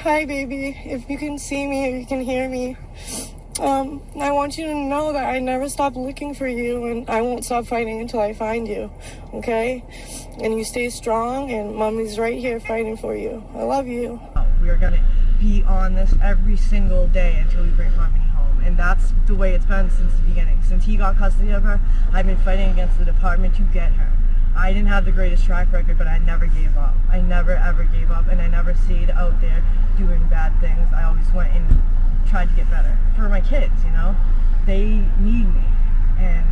Hi, baby. If you can see me, if you can hear me, I want you to know that I never stop looking for you, and I won't stop fighting until I find you, okay? And you stay strong, and Mommy's right here fighting for you. I love you. We are going to be on this every single day until we bring Harmony home, and that's the way it's been since the beginning. Since he got custody of her, I've been fighting against the department to get her. I didn't have the greatest track record, but I never gave up. I never ever gave up, and I never stayed out there doing bad things. I always went and tried to get better for my kids, you know? They need me, and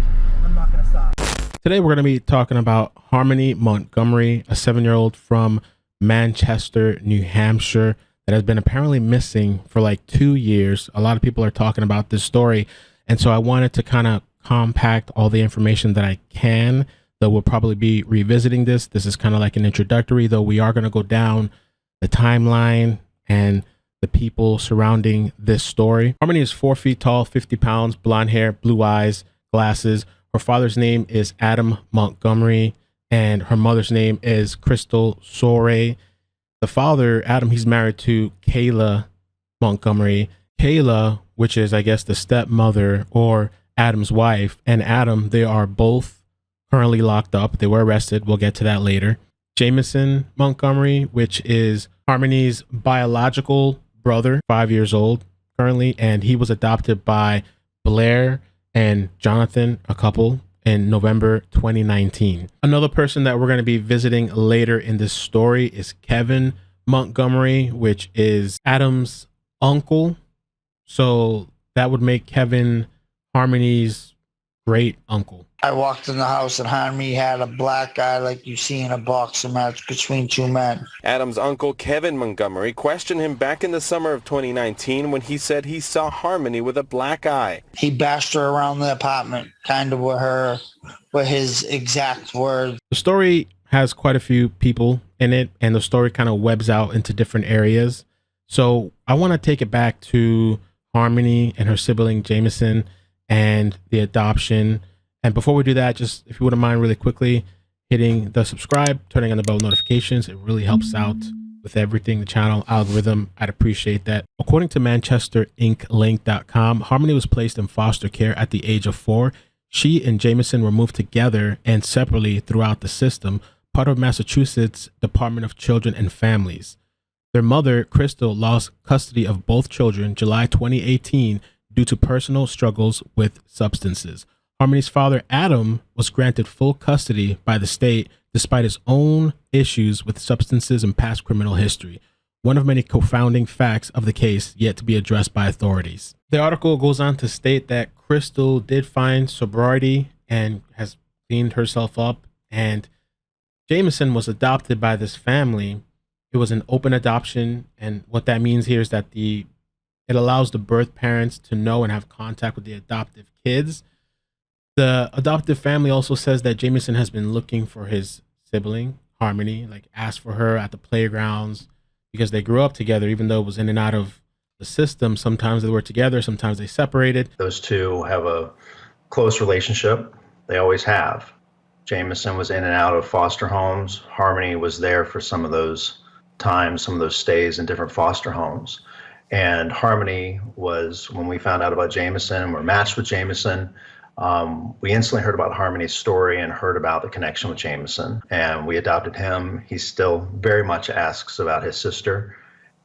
I'm not going to stop. Today we're going to be talking about Harmony Montgomery, a 7-year-old from Manchester, New Hampshire, that has been apparently missing for like 2 years. A lot of people are talking about this story, and so I wanted to kind of compact all the information that I can, though we'll probably be revisiting this. This is kind of like an introductory, though we are going to go down the timeline and the people surrounding this story. Harmony is 4 feet tall, 50 pounds, blonde hair, blue eyes, glasses. Her father's name is Adam Montgomery, and her mother's name is Crystal Sorey. The father, Adam, he's married to Kayla Montgomery. Kayla, which is, I guess, the stepmother or Adam's wife, and Adam, they are both currently locked up. They were arrested. We'll get to that later. Jamison Montgomery, which is Harmony's biological brother, 5 years old currently, and he was adopted by Blair and Johnathon, a couple, in November 2019. Another person that we're going to be visiting later in this story is Kevin Montgomery, which is Adam's uncle. So that would make Kevin Harmony's great uncle. I walked in the house and Harmony had a black eye like you see in a boxing match between two men. Adam's uncle Kevin Montgomery questioned him back in the summer of 2019 when he said he saw Harmony with a black eye. He bashed her around the apartment, kind of with his exact words. The story has quite a few people in it, and the story kind of webs out into different areas. So I want to take it back to Harmony and her sibling Jamison and the adoption. And before we do that, just if you wouldn't mind really quickly hitting the subscribe, turning on the bell notifications, it really helps out with everything, the channel algorithm. I'd appreciate that. According to ManchesterInkLink.com, Harmony was placed in foster care at the age of 4. She and Jamison were moved together and separately throughout the system, part of Massachusetts Department of Children and Families. Their mother, Crystal, lost custody of both children July 2018 due to personal struggles with substances. Harmony's father, Adam, was granted full custody by the state despite his own issues with substances and past criminal history, one of many confounding facts of the case yet to be addressed by authorities. The article goes on to state that Crystal did find sobriety and has cleaned herself up, and Jamison was adopted by this family. It was an open adoption, and what that means here is that it allows the birth parents to know and have contact with the adoptive kids. The adoptive family also says that Jamison has been looking for his sibling, Harmony, like asked for her at the playgrounds because they grew up together, even though it was in and out of the system. Sometimes they were together, sometimes they separated. Those two have a close relationship. They always have. Jamison was in and out of foster homes. Harmony was there for some of those times, some of those stays in different foster homes. And Harmony was, when we found out about Jamison and were matched with Jamison, we instantly heard about Harmony's story and heard about the connection with Jamison, and we adopted him. He still very much asks about his sister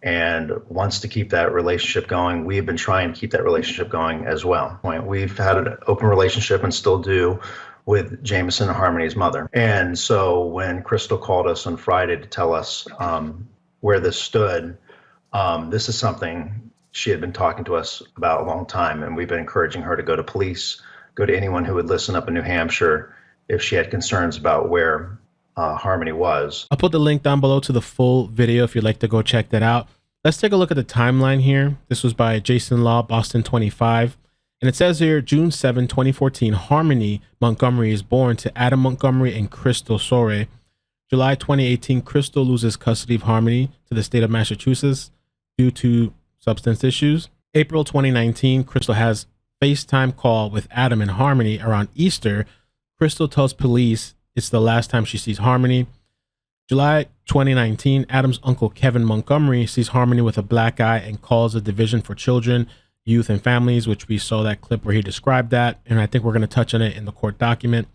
and wants to keep that relationship going. We've been trying to keep that relationship going as well. We've had an open relationship and still do with Jamison and Harmony's mother. And so when Crystal called us on Friday to tell us where this stood, this is something she had been talking to us about a long time, and we've been encouraging her to go to police, go to anyone who would listen up in New Hampshire if she had concerns about where Harmony was. I'll put the link down below to the full video if you'd like to go check that out. Let's take a look at the timeline here. This was by Jason Law, Boston 25. And it says here, June 7, 2014, Harmony Montgomery is born to Adam Montgomery and Crystal Sorey. July 2018, Crystal loses custody of Harmony to the state of Massachusetts due to substance issues. April 2019, Crystal has FaceTime call with Adam and Harmony around Easter. Crystal tells police it's the last time she sees Harmony. July 2019, Adam's uncle Kevin Montgomery sees Harmony with a black guy and calls the Division for Children, Youth, and Families, which we saw that clip where he described that, and I think we're going to touch on it in the court document.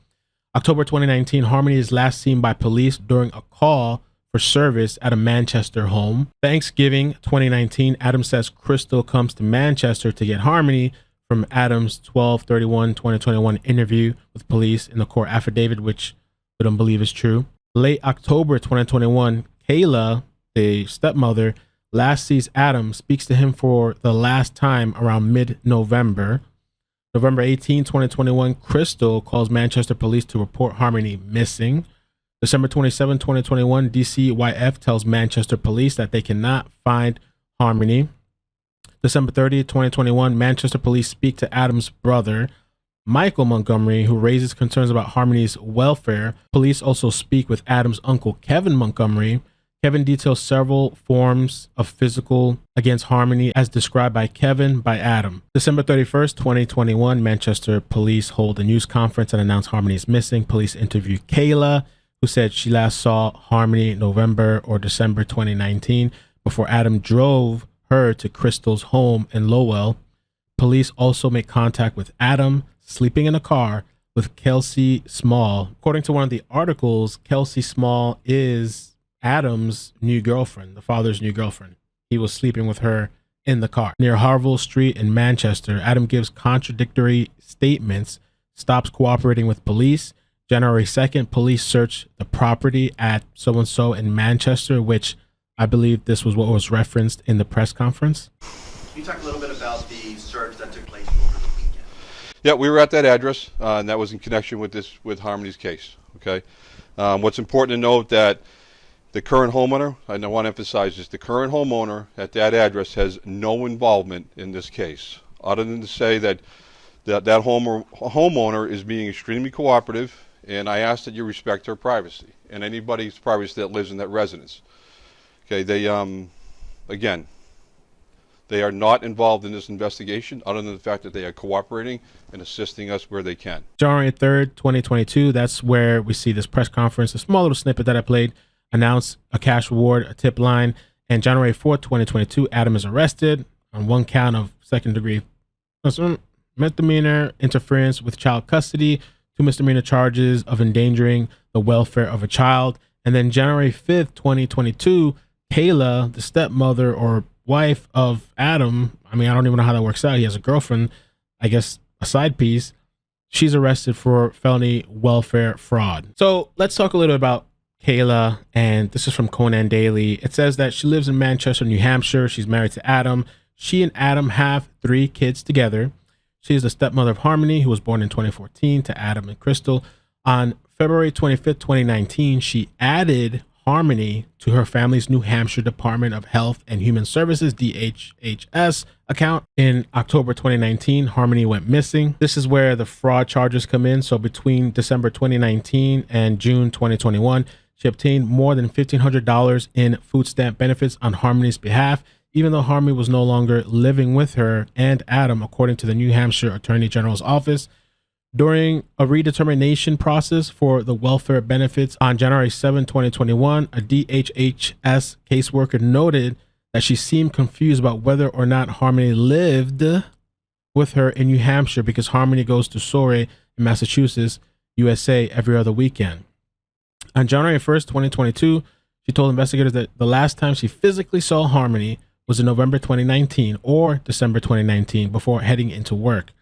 October 2019, Harmony is last seen by police during a call for service at a Manchester home. Thanksgiving 2019, Adam says Crystal comes to Manchester to get Harmony from Adam's 12/31/2021 interview with police in the court affidavit, which we don't believe is true. Late October 2021, Kayla, the stepmother, last sees Adam, speaks to him for the last time around mid-November. November 18, 2021, Crystal calls Manchester police to report Harmony missing. December 27, 2021, DCYF tells Manchester police that they cannot find Harmony. December 30, 2021, Manchester police speak to Adam's brother, Michael Montgomery, who raises concerns about Harmony's welfare. Police also speak with Adam's uncle, Kevin Montgomery. Kevin details several forms of physical against Harmony as described by Kevin by Adam. December 31st, 2021, Manchester police hold a news conference and announce Harmony is missing. Police interview Kayla, who said she last saw Harmony November or December 2019 before Adam drove her to Crystal's home in Lowell. Police also make contact with Adam, sleeping in a car with Kelsey Small. According to one of the articles, Kelsey Small is Adam's new girlfriend, the father's new girlfriend. He was sleeping with her in the car. Near Harville Street in Manchester, Adam gives contradictory statements, stops cooperating with police. January 2nd, police search the property at so-and-so in Manchester, which I believe this was what was referenced in the press conference. Can you talk a little bit about the search that took place over the weekend? Yeah, we were at that address, and that was in connection with Harmony's case. Okay, what's important to note that the current homeowner, I want to emphasize this, the current homeowner at that address has no involvement in this case, other than to say that homeowner is being extremely cooperative, and I ask that you respect her privacy and anybody's privacy that lives in that residence. Okay, they again, they are not involved in this investigation other than the fact that they are cooperating and assisting us where they can. January 3rd, 2022, that's where we see this press conference, a small little snippet that I played, announce a cash reward, a tip line. And January 4th, 2022, Adam is arrested on one count of second-degree misdemeanor interference with child custody, 2 misdemeanor charges of endangering the welfare of a child. And then January 5th, 2022, Kayla, the stepmother or wife of Adam, I mean, I don't even know how that works out. He has a girlfriend, I guess a side piece. She's arrested for felony welfare fraud. So let's talk a little about Kayla, and this is from Conan Daily. It says that she lives in Manchester, New Hampshire. She's married to Adam. She and Adam have 3 kids together. She is the stepmother of Harmony, who was born in 2014 to Adam and Crystal. On February 25th, 2019, she added Harmony to her family's New Hampshire Department of Health and Human Services, DHHS, account. In October 2019, Harmony went missing. This is where the fraud charges come in. So between December 2019 and June 2021, she obtained more than $1,500 in food stamp benefits on Harmony's behalf, even though Harmony was no longer living with her and Adam, according to the New Hampshire Attorney General's office. During a redetermination process for the welfare benefits on January 7, 2021, a DHHS caseworker noted that she seemed confused about whether or not Harmony lived with her in New Hampshire because Harmony goes to Sorey in Massachusetts, USA every other weekend. On January 1st, 2022, she told investigators that the last time she physically saw Harmony was in November 2019 or December 2019 before heading into work.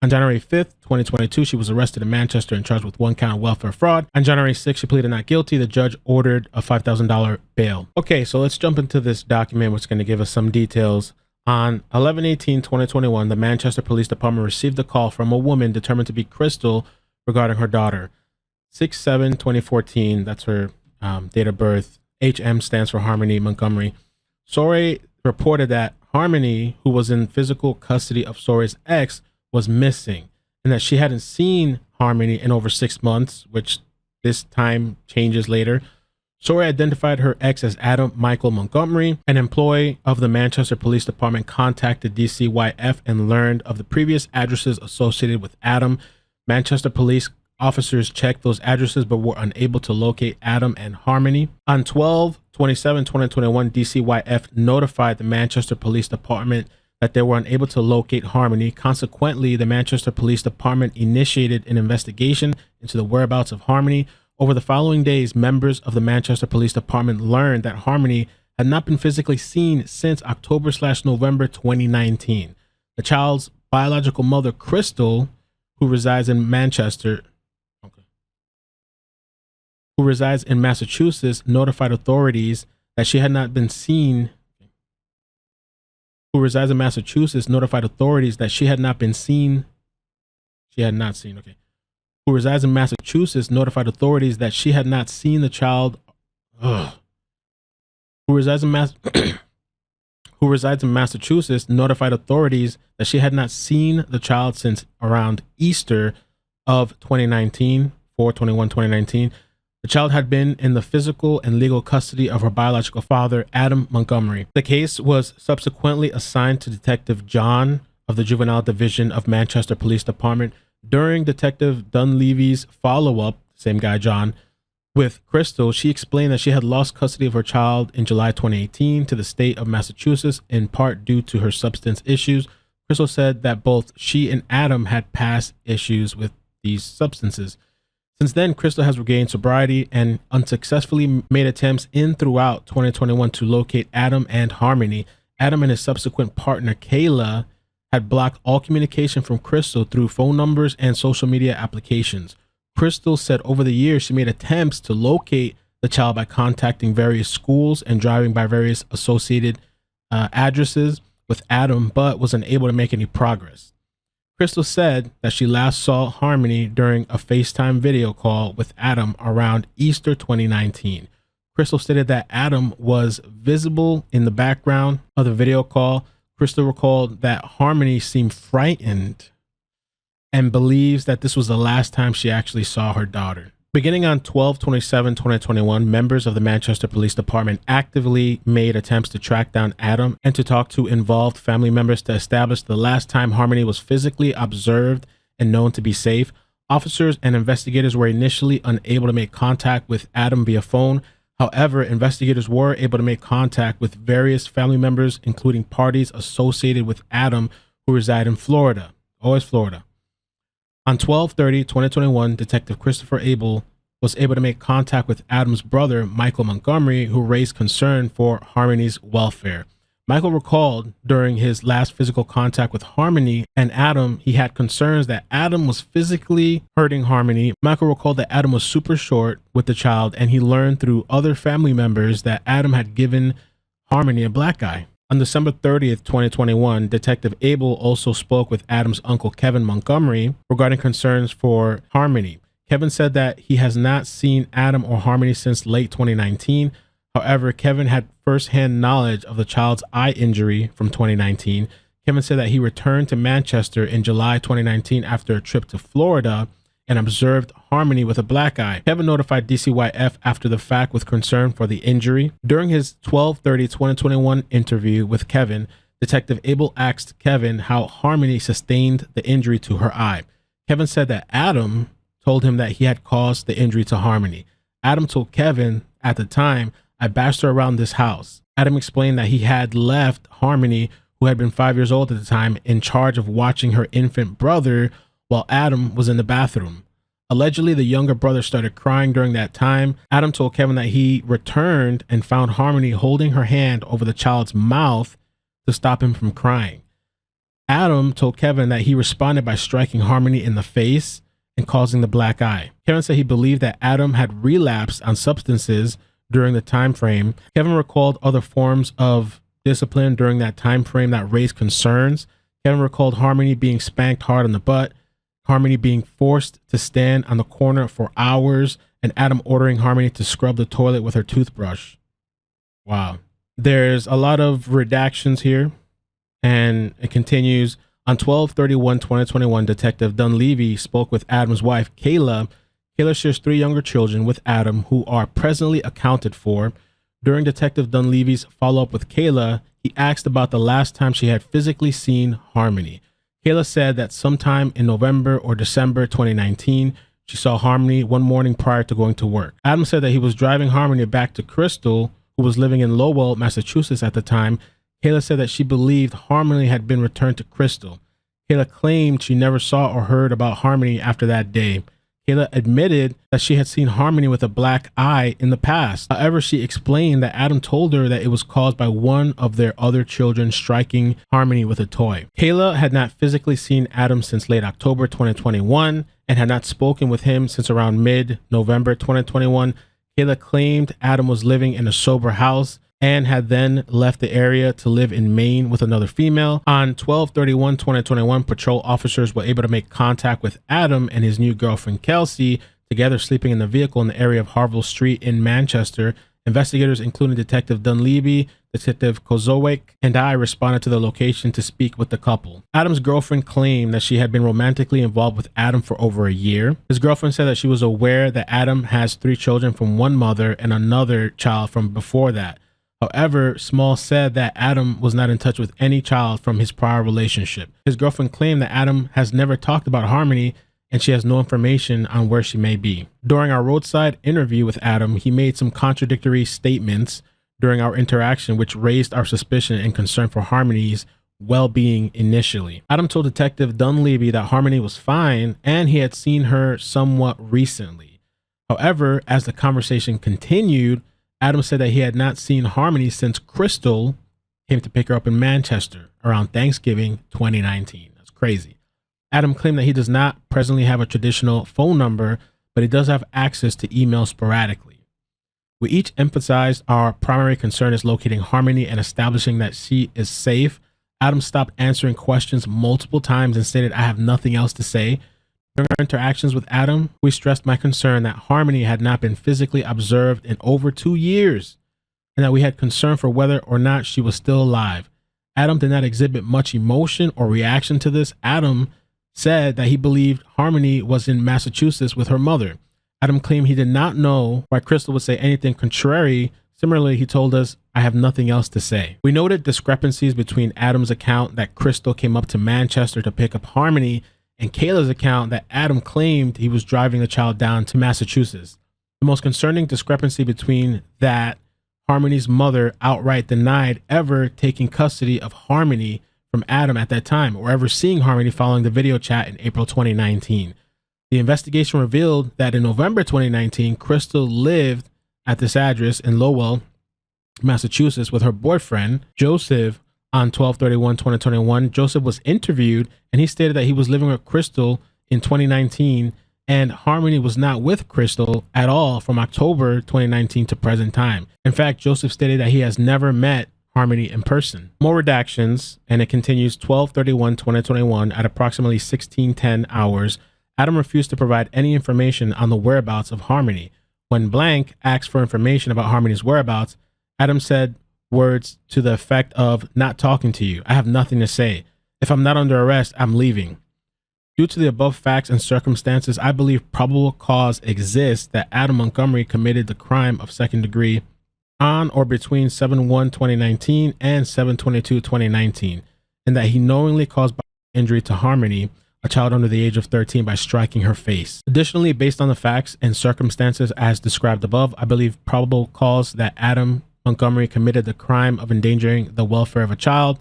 On January 5th, 2022, she was arrested in Manchester and charged with 1 count of welfare fraud. On January 6th, she pleaded not guilty. The judge ordered a $5,000 bail. Okay, so let's jump into this document, which is going to give us some details. On 11/18/2021, the Manchester Police Department received a call from a woman determined to be Crystal regarding her daughter. 6/7/2014, that's her date of birth. HM stands for Harmony Montgomery. Sorey reported that Harmony, who was in physical custody of Sorey's ex, was missing, and that she hadn't seen Harmony in over 6 months, which this time changes later. Sorey identified her ex as Adam Michael Montgomery. An employee of the Manchester Police Department contacted DCYF and learned of the previous addresses associated with Adam. Manchester Police officers checked those addresses but were unable to locate Adam and Harmony. On 12/27/2021, DCYF notified the Manchester Police Department that they were unable to locate Harmony. Consequently, the Manchester Police Department initiated an investigation into the whereabouts of Harmony. Over the following days, members of the Manchester Police Department learned that Harmony had not been physically seen since October/November 2019. The child's biological mother, Crystal, who resides in Massachusetts, notified authorities that she had not been seen. Who resides in Massachusetts notified authorities that she had not been seen. She had not seen. Okay. Who resides in Massachusetts notified authorities that she had not seen the child. Who resides in Who resides in Massachusetts notified authorities that she had not seen the child since around Easter of 2019, 4/21/2019. The child had been in the physical and legal custody of her biological father, Adam Montgomery. The case was subsequently assigned to Detective John of the Juvenile Division of Manchester Police Department. During Detective Dunleavy's follow-up, same guy John, with Crystal, she explained that she had lost custody of her child in July 2018 to the state of Massachusetts, in part due to her substance issues. Crystal said that both she and Adam had past issues with these substances. Since then, Crystal has regained sobriety and unsuccessfully made attempts in throughout 2021 to locate Adam and Harmony. Adam and his subsequent partner, Kayla, had blocked all communication from Crystal through phone numbers and social media applications. Crystal said over the years she made attempts to locate the child by contacting various schools and driving by various associated addresses with Adam, but was unable to make any progress. Crystal said that she last saw Harmony during a FaceTime video call with Adam around Easter 2019. Crystal stated that Adam was visible in the background of the video call. Crystal recalled that Harmony seemed frightened and believes that this was the last time she actually saw her daughter. Beginning on 12/27/2021, members of the Manchester Police Department actively made attempts to track down Adam and to talk to involved family members to establish the last time Harmony was physically observed and known to be safe. Officers and investigators were initially unable to make contact with Adam via phone. However, investigators were able to make contact with various family members, including parties associated with Adam who reside in Florida. Always Florida. On 12/30/2021, Detective Christopher Abel was able to make contact with Adam's brother, Michael Montgomery, who raised concern for Harmony's welfare. Michael recalled during his last physical contact with Harmony and Adam, he had concerns that Adam was physically hurting Harmony. Michael recalled that Adam was super short with the child, and he learned through other family members that Adam had given Harmony a black eye. On December 30th, 2021, Detective Abel also spoke with Adam's uncle, Kevin Montgomery, regarding concerns for Harmony. Kevin said that he has not seen Adam or Harmony since late 2019. However, Kevin had firsthand knowledge of the child's eye injury from 2019. Kevin said that he returned to Manchester in July 2019 after a trip to Florida and observed Harmony with a black eye. Kevin notified DCYF after the fact with concern for the injury. During his 12/30/2021 interview with Kevin, Detective Abel asked Kevin how Harmony sustained the injury to her eye. Kevin said that Adam told him that he had caused the injury to Harmony. Adam told Kevin at the time, "I bashed her around this house." Adam explained that he had left Harmony, who had been 5 years old at the time, in charge of watching her infant brother while Adam was in the bathroom. Allegedly, the younger brother started crying during that time. Adam told Kevin that he returned and found Harmony holding her hand over the child's mouth to stop him from crying. Adam told Kevin that he responded by striking Harmony in the face and causing the black eye. Kevin said he believed that Adam had relapsed on substances during the time frame. Kevin recalled other forms of discipline during that time frame that raised concerns. Kevin recalled Harmony being spanked hard on the butt, Harmony being forced to stand on the corner for hours, and Adam ordering Harmony to scrub the toilet with her toothbrush. Wow. There's a lot of redactions here, and it continues. On 12/31/2021, Detective Dunleavy spoke with Adam's wife, Kayla. Kayla shares 3 younger children with Adam who are presently accounted for. During Detective Dunleavy's follow-up with Kayla, he asked about the last time she had physically seen Harmony. Kayla said that sometime in November or December 2019, she saw Harmony one morning prior to going to work. Adam said that he was driving Harmony back to Crystal, who was living in Lowell, Massachusetts at the time. Kayla said that she believed Harmony had been returned to Crystal. Kayla claimed she never saw or heard about Harmony after that day. Kayla admitted that she had seen Harmony with a black eye in the past. However, she explained that Adam told her that it was caused by one of their other children striking Harmony with a toy. Kayla had not physically seen Adam since late October 2021 and had not spoken with him since around mid-November 2021. Kayla claimed Adam was living in a sober house and had then left the area to live in Maine with another female. On 12/31/2021, patrol officers were able to make contact with Adam and his new girlfriend Kelsey, together sleeping in the vehicle in the area of Harville Street in Manchester. Investigators, including Detective Dunleavy, Detective Kozowik, and I responded to the location to speak with the couple. Adam's girlfriend claimed that she had been romantically involved with Adam for over a year. His girlfriend said that she was aware that Adam has 3 children from one mother and another child from before that. However, Small said that Adam was not in touch with any child from his prior relationship. His girlfriend claimed that Adam has never talked about Harmony and she has no information on where she may be. During our roadside interview with Adam, he made some contradictory statements during our interaction, which raised our suspicion and concern for Harmony's well-being initially. Adam told Detective Dunleavy that Harmony was fine and he had seen her somewhat recently. However, as the conversation continued, Adam said that he had not seen Harmony since Crystal came to pick her up in Manchester around Thanksgiving 2019. That's crazy. Adam claimed that he does not presently have a traditional phone number, but he does have access to email sporadically. We each emphasized our primary concern is locating Harmony and establishing that she is safe. Adam stopped answering questions multiple times and stated, "I have nothing else to say." During our interactions with Adam, we stressed my concern that Harmony had not been physically observed in over 2 years and that we had concern for whether or not she was still alive. Adam did not exhibit much emotion or reaction to this. Adam said that he believed Harmony was in Massachusetts with her mother. Adam claimed he did not know why Crystal would say anything contrary. Similarly, he told us, "I have nothing else to say." We noted discrepancies between Adam's account that Crystal came up to Manchester to pick up Harmony and Kayla's account that Adam claimed he was driving the child down to Massachusetts. The most concerning discrepancy between that Harmony's mother outright denied ever taking custody of Harmony from Adam at that time or ever seeing Harmony following the video chat in April 2019. The investigation revealed that in November 2019, Crystal lived at this address in Lowell, Massachusetts with her boyfriend, Joseph. On 12/31/2021, Joseph was interviewed and he stated that he was living with Crystal in 2019 and Harmony was not with Crystal at all from October 2019 to present time. In fact, Joseph stated that he has never met Harmony in person. More redactions, and it continues 12/31/2021 at approximately 16:10 hours. Adam refused to provide any information on the whereabouts of Harmony. When Blank asked for information about Harmony's whereabouts, Adam said words to the effect of, "Not talking to you. I have nothing to say. If I'm not under arrest, I'm leaving." Due to the above facts and circumstances, I believe probable cause exists that Adam Montgomery committed the crime of second degree on or between 7/1/2019 and 7/22/2019, and that he knowingly caused injury to Harmony, a child under the age of 13, by striking her face. Additionally, based on the facts and circumstances as described above, I believe probable cause that Adam Montgomery committed the crime of endangering the welfare of a child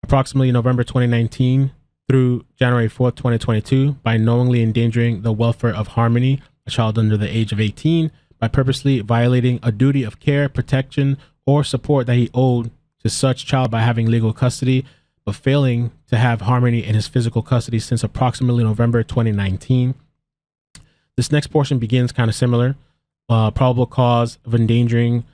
approximately November 2019 through January 4th, 2022 by knowingly endangering the welfare of Harmony, a child under the age of 18, by purposely violating a duty of care, protection, or support that he owed to such child by having legal custody, but failing to have Harmony in his physical custody since approximately November 2019. This next portion begins kind of similar. Probable cause of endangering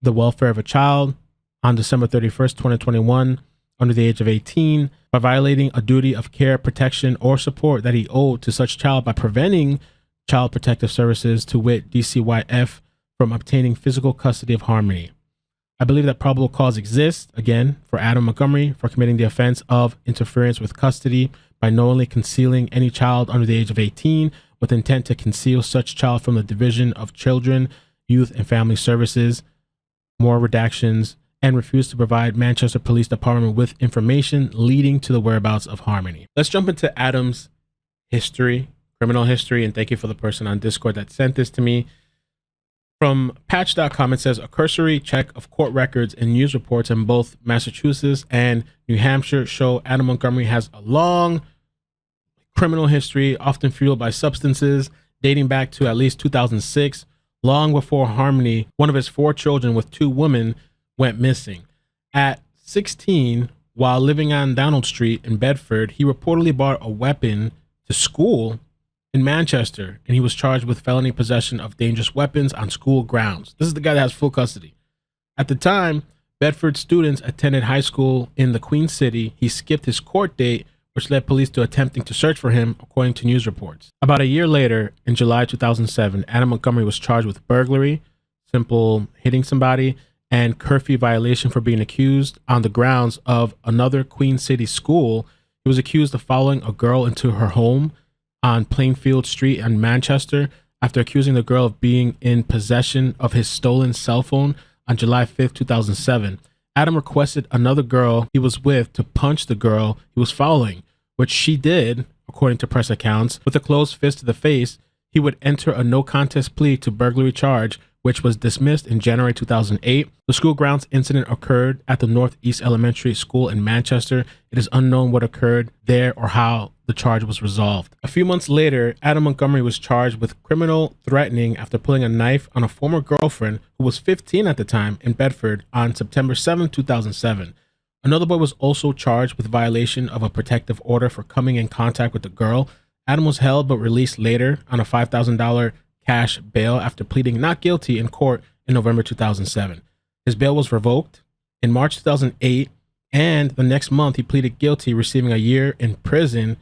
the welfare of a child on December 31st, 2021, under the age of 18, by violating a duty of care, protection, or support that he owed to such child by preventing Child Protective Services, to wit DCYF, from obtaining physical custody of Harmony. I believe that probable cause exists, again, for Adam Montgomery for committing the offense of interference with custody by knowingly concealing any child under the age of 18 with intent to conceal such child from the Division of Children, Youth, and Family Services. More redactions, and refused to provide Manchester Police Department with information leading to the whereabouts of Harmony. Let's jump into Adam's history criminal history. And thank you for the person on Discord that sent this to me. From patch.com, it says a cursory check of court records and news reports in both Massachusetts and New Hampshire show Adam Montgomery has a long criminal history, often fueled by substances, dating back to at least 2006, long before Harmony, one of his 4 children with 2 women, went missing. At 16, while living on Donald Street in Bedford, he reportedly brought a weapon to school in Manchester, and he was charged with felony possession of dangerous weapons on school grounds. This is the guy that has full custody. At the time, Bedford students attended high school in the Queen City. He skipped his court date, which led police to attempting to search for him, according to news reports. About a year later, in July 2007, Adam Montgomery was charged with burglary, simple hitting somebody, and curfew violation for being accused on the grounds of another Queen City school. He was accused of following a girl into her home on Plainfield Street in Manchester after accusing the girl of being in possession of his stolen cell phone on July 5th, 2007. Adam requested another girl he was with to punch the girl he was following, which she did, according to press accounts. With a closed fist to the face, he would enter a no contest plea to burglary charge, which was dismissed in January 2008. The school grounds incident occurred at the Northeast Elementary School in Manchester. It is unknown what occurred there or how the charge was resolved. A few months later, Adam Montgomery was charged with criminal threatening after pulling a knife on a former girlfriend who was 15 at the time in Bedford on September 7, 2007. Another boy was also charged with violation of a protective order for coming in contact with the girl. Adam was held but released later on a $5,000 cash bail after pleading not guilty in court in November 2007. His bail was revoked in March 2008, and the next month he pleaded guilty, receiving a year in prison,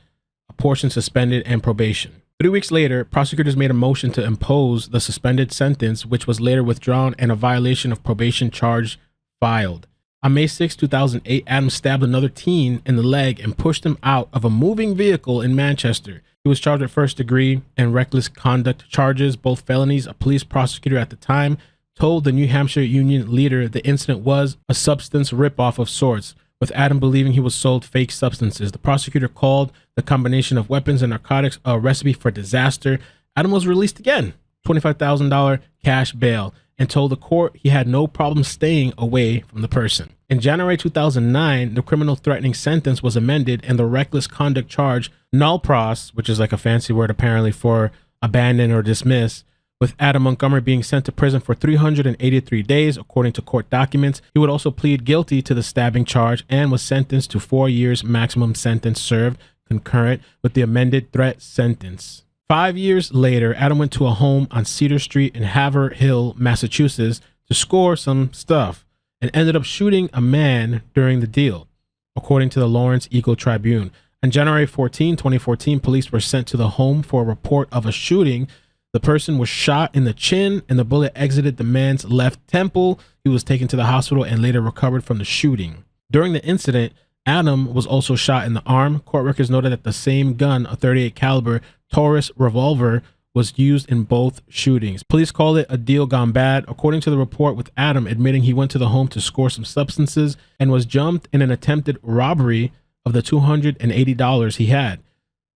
a portion suspended, and probation. 3 weeks later, prosecutors made a motion to impose the suspended sentence, which was later withdrawn, and a violation of probation charge filed. On May 6, 2008, Adam stabbed another teen in the leg and pushed him out of a moving vehicle in Manchester. He was charged with first degree and reckless conduct charges, both felonies. A police prosecutor at the time told the New Hampshire Union leader the incident was a substance ripoff of sorts, with Adam believing he was sold fake substances. The prosecutor called the combination of weapons and narcotics a recipe for disaster. Adam was released again, $25,000 cash bail, and told the court he had no problem staying away from the person. In January 2009, the criminal threatening sentence was amended and the reckless conduct charge null pros, which is like a fancy word apparently for abandon or dismiss, with Adam Montgomery being sent to prison for 383 days, according to court documents. He would also plead guilty to the stabbing charge and was sentenced to 4 years maximum sentence served concurrent with the amended threat sentence. 5 years later, Adam went to a home on Cedar Street in Haverhill, Massachusetts to score some stuff and ended up shooting a man during the deal, according to the Lawrence Eagle Tribune. On January 14, 2014, police were sent to the home for a report of a shooting. The person was shot in the chin and the bullet exited the man's left temple. He was taken to the hospital and later recovered from the shooting. During the incident, Adam was also shot in the arm. Court records noted that the same gun, a .38 caliber Taurus revolver, was used in both shootings. Police called it a deal gone bad, according to the report, with Adam admitting he went to the home to score some substances and was jumped in an attempted robbery of the $280 he had.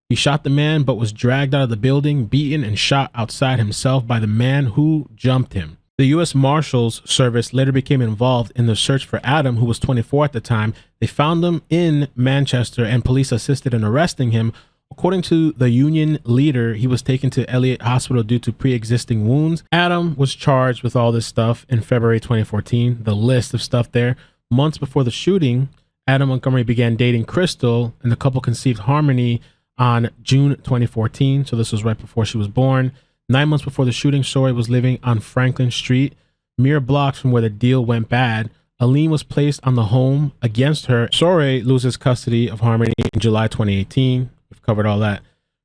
He shot the man but was dragged out of the building, beaten, and shot outside himself by the man who jumped him. The U.S. Marshals Service later became involved in the search for Adam, who was 24 at the time. They found him in Manchester and police assisted in arresting him. According to the union leader, he was taken to Elliott Hospital due to pre-existing wounds. Adam was charged with all this stuff in February 2014, the list of stuff there. Months before the shooting, Adam Montgomery began dating Crystal, and the couple conceived Harmony on June 2014. So this was right before she was born. 9 months before the shooting, Sorey was living on Franklin Street, mere blocks from where the deal went bad. A lien was placed on the home against her. Sorey loses custody of Harmony in July 2018. We've covered all that.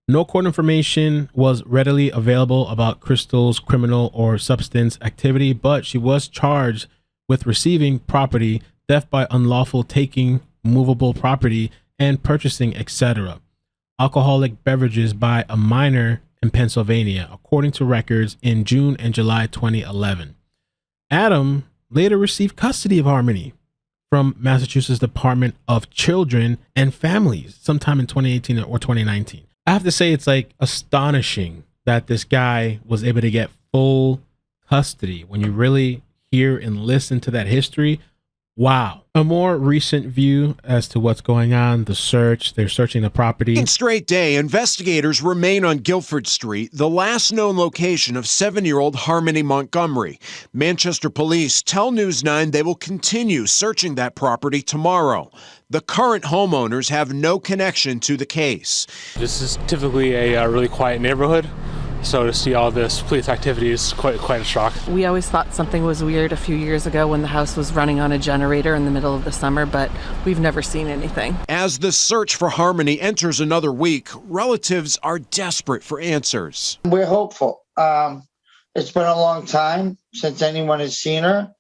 No court information was readily available about Crystal's criminal or substance activity, but she was charged with receiving property, theft by unlawful taking, movable property, and purchasing, etc. alcoholic beverages by a minor in Pennsylvania, according to records in June and July 2011. Adam later received custody of Harmony from Massachusetts Department of Children and Families sometime in 2018 or 2019. I have to say, it's like astonishing that this guy was able to get full custody. When you really hear and listen to that history, wow. A more recent view as to what's going on, the search, they're searching the property. In straight day, investigators remain on Guilford Street, the last known location of 7-year-old Harmony Montgomery. Manchester police tell News 9 they will continue searching that property tomorrow. The current homeowners have no connection to the case. This is typically a really quiet neighborhood. So to see all this police activity is quite a shock. We always thought something was weird a few years ago when the house was running on a generator in the middle of the summer, but we've never seen anything. As the search for Harmony enters another week, relatives are desperate for answers. We're hopeful. It's been a long time since anyone has seen her.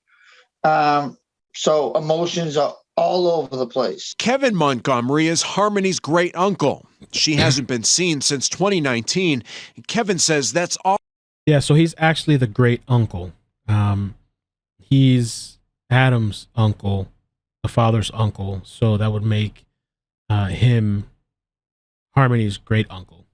So emotions are all over the place. Kevin Montgomery is Harmony's great uncle. She hasn't been seen since 2019. Kevin says that's all. Yeah, so he's actually the great uncle. He's Adam's uncle, the father's uncle. So that would make him Harmony's great uncle.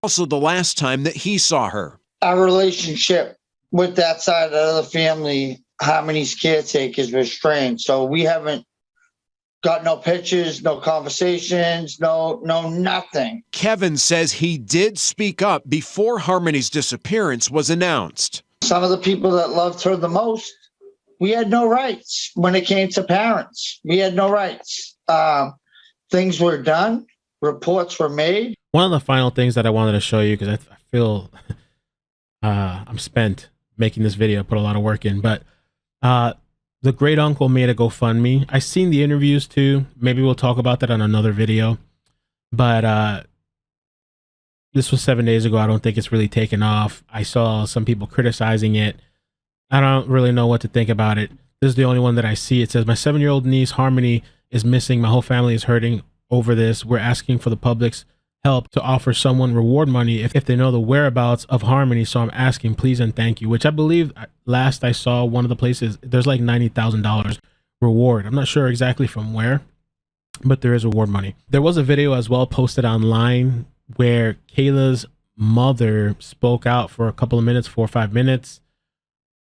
Also the last time that he saw her. Our relationship with that side of the family, Harmony's caretakers, was strained. So we haven't got no pictures, no conversations, no nothing. Kevin says he did speak up before Harmony's disappearance was announced. Some of the people that loved her the most, we had no rights when it came to parents. We had no rights. Things were done. Reports were made. One of the final things that I wanted to show you, because I feel I'm spent making this video, put a lot of work in, but the great uncle made a GoFundMe. I've seen the interviews too. Maybe we'll talk about that on another video. But this was 7 days ago. I don't think it's really taken off. I saw some people criticizing it. I don't really know what to think about it. This is the only one that I see. It says, my 7-year-old niece Harmony is missing. My whole family is hurting over this. We're asking for the public's help to offer someone reward money if they know the whereabouts of Harmony. So I'm asking, please and thank you, which I believe last I saw one of the places, there's like $90,000 reward. I'm not sure exactly from where, but there is reward money. There was a video as well posted online where Kayla's mother spoke out for a couple of minutes, 4 or 5 minutes.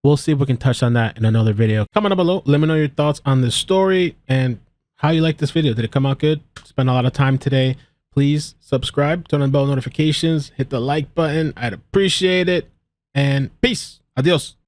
We'll see if we can touch on that in another video. Comment down below. Let me know your thoughts on this story and how you like this video. Did it come out good? Spent a lot of time today. Please subscribe, turn on bell notifications, hit the like button. I'd appreciate it. And peace. Adios.